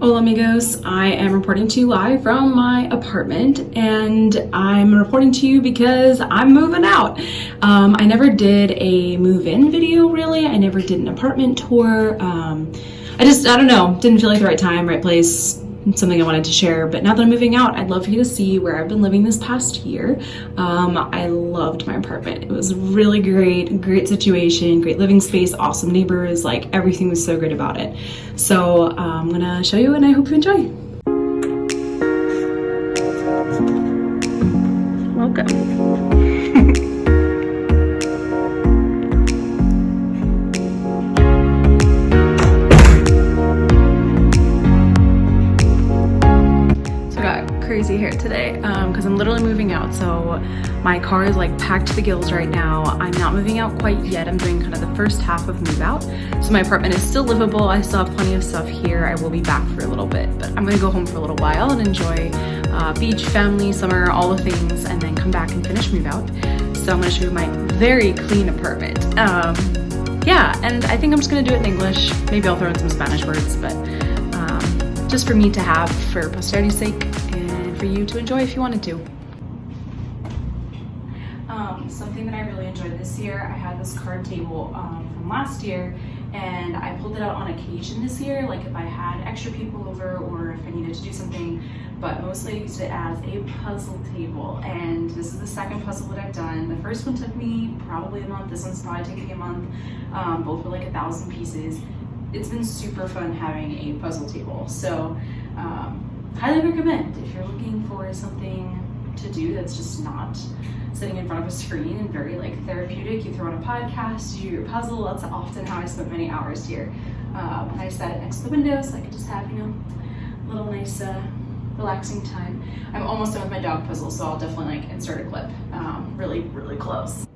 Hola amigos, I am reporting to you live from my apartment, and I'm reporting to you because I'm moving out. I never did a move-in video really. I never did an apartment tour. I don't know, didn't feel like the right time, right place, something I wanted to share. But now that I'm moving out, I'd love for you to see where I've been living this past year. I loved my apartment. It was really great situation, great living space, awesome neighbors, like everything was so great about it. So I'm gonna show you and I hope you enjoy. Welcome. Crazy hair today because I'm literally moving out, so my car is like packed to the gills right now. I'm not moving out quite yet. I'm doing kind of the first half of move out, so my apartment is still livable. I still have plenty of stuff here. I will be back for a little bit, but I'm gonna go home for a little while and enjoy beach, family, summer, all the things, and then come back and finish move out. So I'm gonna show you my very clean apartment. Yeah, and I think I'm just gonna do it in English. Maybe I'll throw in some Spanish words, but just for me to have for posterity's sake, for you to enjoy if you wanted to. Something that I really enjoyed this year, I had this card table from last year, and I pulled it out on occasion this year, like if I had extra people over or if I needed to do something, but mostly I used it as a puzzle table. And this is the second puzzle that I've done. The first one took me probably a month. This one's probably taking me a month. Both were like 1,000 pieces. It's been super fun having a puzzle table. So highly recommend if you're looking for something to do that's just not sitting in front of a screen and very like therapeutic. You throw on a podcast, you do your puzzle. That's often how I spent many hours here. And I sat next to the window so I could just have, you know, a little nice relaxing time. I'm almost done with my dog puzzle, so I'll definitely like insert a clip really close.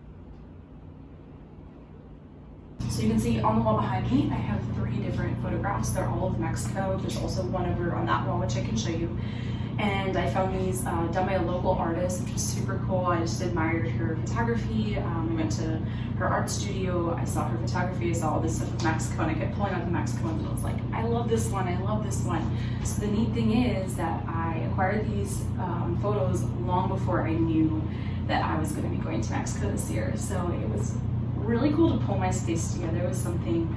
So you can see on the wall behind me, I have 3 different photographs. They're all of Mexico. There's also one over on that wall, which I can show you. And I found these done by a local artist, which was super cool. I just admired her photography. We went to her art studio. I saw her photography. I saw all this stuff with Mexico, and I kept pulling out the Mexico ones, and I was like, I love this one. I love this one. So the neat thing is that I acquired these photos long before I knew that I was going to be going to Mexico this year. So it was really cool to pull my space together. It was something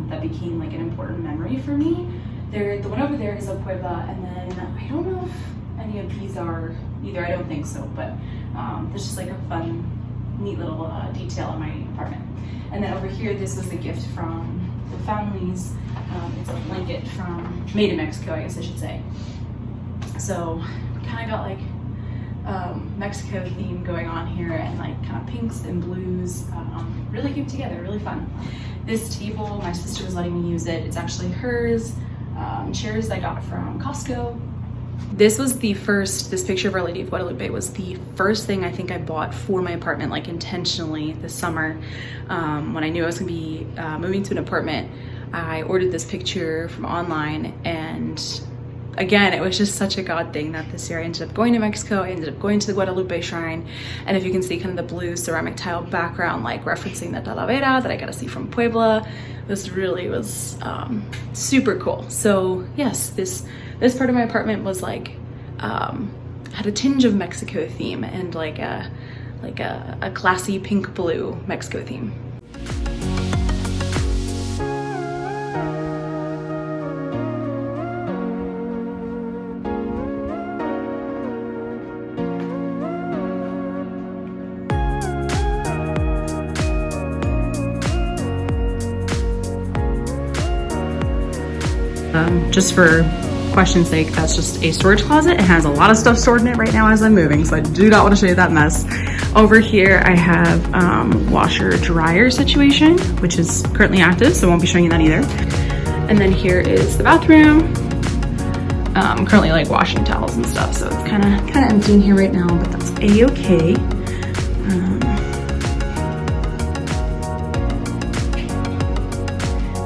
that became like an important memory for me. The one over there is a Puebla, and then I don't know if any of these are either. I don't think so, but there's just like a fun, neat little detail in my apartment. And then over here, this was a gift from the families. It's a blanket made in Mexico, I guess I should say. So kind of got like Mexico theme going on here, and like kind of pinks and blues, really cute together, really fun. This table, my sister was letting me use it. It's actually hers. Chairs I got from Costco. This picture of Our Lady of Guadalupe was the first thing I think I bought for my apartment, like intentionally this summer. When I knew I was gonna be moving to an apartment, I ordered this picture from online, and again, it was just such a God thing that this year I ended up going to Mexico. I ended up going to the Guadalupe shrine, and if you can see kind of the blue ceramic tile background, like referencing the Talavera that I got to see from Puebla, this really was super cool. So yes, this part of my apartment was like had a tinge of Mexico theme and like a classy pink blue Mexico theme. Just for question's sake, that's just a storage closet. It has a lot of stuff stored in it right now as I'm moving, so I do not want to show you that mess. Over here, I have washer dryer situation, which is currently active, so I won't be showing you that either. And then here is the bathroom. I'm currently like washing towels and stuff, so it's kind of empty in here right now, but that's a-okay.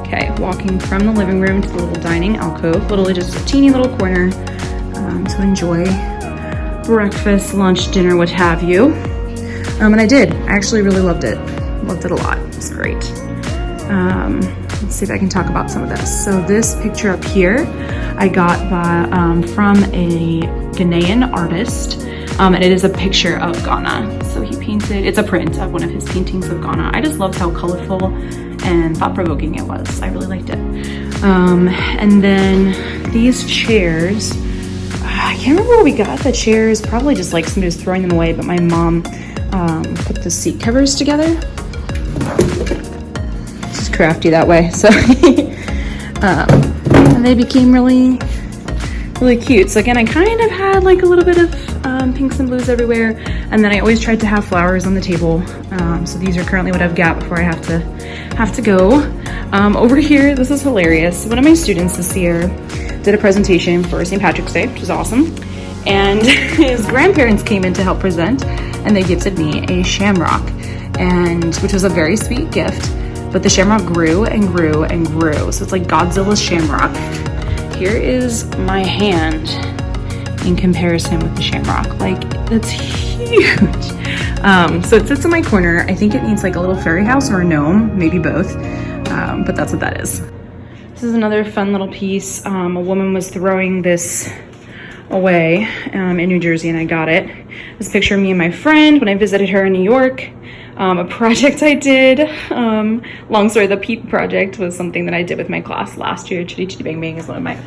Okay, walking from the living room to the little dining alcove, literally just a teeny little corner to enjoy breakfast, lunch, dinner, what have you. And I actually really loved it a lot. It's great. Let's see if I can talk about some of this. So this picture up here, I got from a Ghanaian artist, and it is a picture of Ghana. So he painted, it's a print of one of his paintings of Ghana. I just loved how colorful and thought-provoking it was. I really liked it. And then these chairs, I can't remember where we got the chairs, probably just like somebody was throwing them away, but my mom put the seat covers together. It's crafty that way, so and they became really cute. So again, I kind of had like a little bit of pinks and blues everywhere, and then I always tried to have flowers on the table. So these are currently what I've got before I have to go. Over here, this is hilarious. One of my students this year did a presentation for St. Patrick's Day, which is awesome, and his grandparents came in to help present, and they gifted me a shamrock, and which was a very sweet gift. But the shamrock grew and grew and grew, so it's like Godzilla's shamrock. Here is my hand in comparison with the shamrock. Like, that's huge. So it sits in my corner. I think it needs like a little fairy house or a gnome, maybe both, but that's what that is. This is another fun little piece. A woman was throwing this away in New Jersey, and I got it. This picture of me and my friend when I visited her in New York. A project I did, long story, the Peep project was something that I did with my class last year. Chitty Chitty Bang Bang is one of my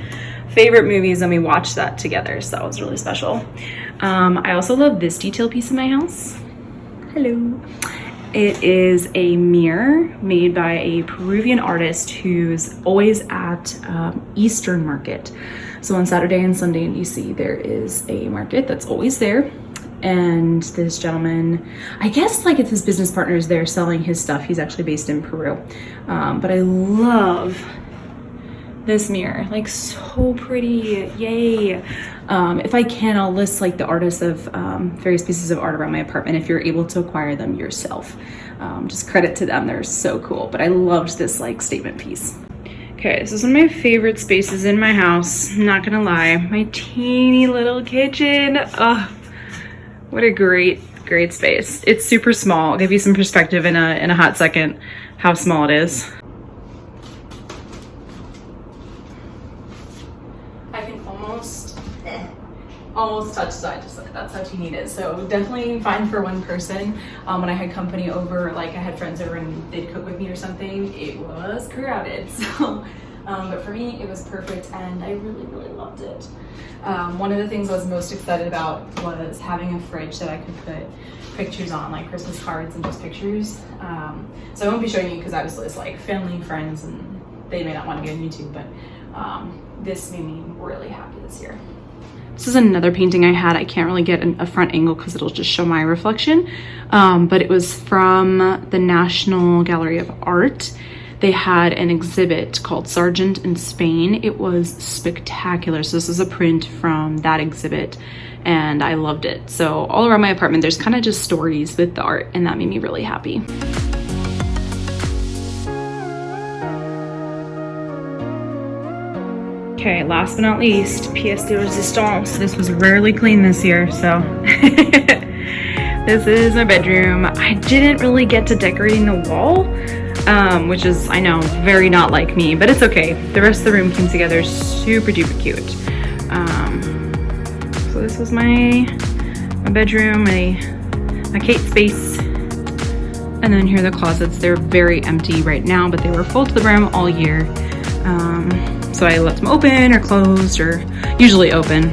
favorite movies, and we watched that together, so it was really special. I also love this detail piece in my house. Hello. It is a mirror made by a Peruvian artist who's always at Eastern Market. So on Saturday and Sunday in DC, there is a market that's always there. And this gentleman, I guess like if his business partner is there selling his stuff, he's actually based in Peru. But I love this mirror, like so pretty, yay. If I can, I'll list like the artists of various pieces of art around my apartment if you're able to acquire them yourself. Just credit to them, they're so cool. But I loved this like statement piece. Okay, this is one of my favorite spaces in my house, not gonna lie. My teeny little kitchen. Oh, what a great space. It's super small. I'll give you some perspective in a hot second how small it is. I can almost touch side to side. That's how teeny it is. So definitely fine for one person. When I had company over, like I had friends over and they'd cook with me or something, it was crowded. So, but for me, it was perfect, and I really loved it. One of the things I was most excited about was having a fridge that I could put pictures on, like Christmas cards and just pictures. So I won't be showing you because obviously it's like family and friends and they may not want to be on YouTube, but this made me really happy this year. This is another painting I had. I can't really get a front angle because it'll just show my reflection, but it was from the National Gallery of Art. They had an exhibit called Sargent in Spain. It was spectacular. So this is a print from that exhibit, and I loved it. So all around my apartment, there's kind of just stories with the art, and that made me really happy. Okay, last but not least, pièce de résistance. This was rarely clean this year, so this is my bedroom. I didn't really get to decorating the wall, which is, I know, very not like me, but it's okay. The rest of the room came together super duper cute. So this was my bedroom, my Kate space. And then here are the closets. They're very empty right now, but they were full to the brim all year. So I left them open or closed, or usually open.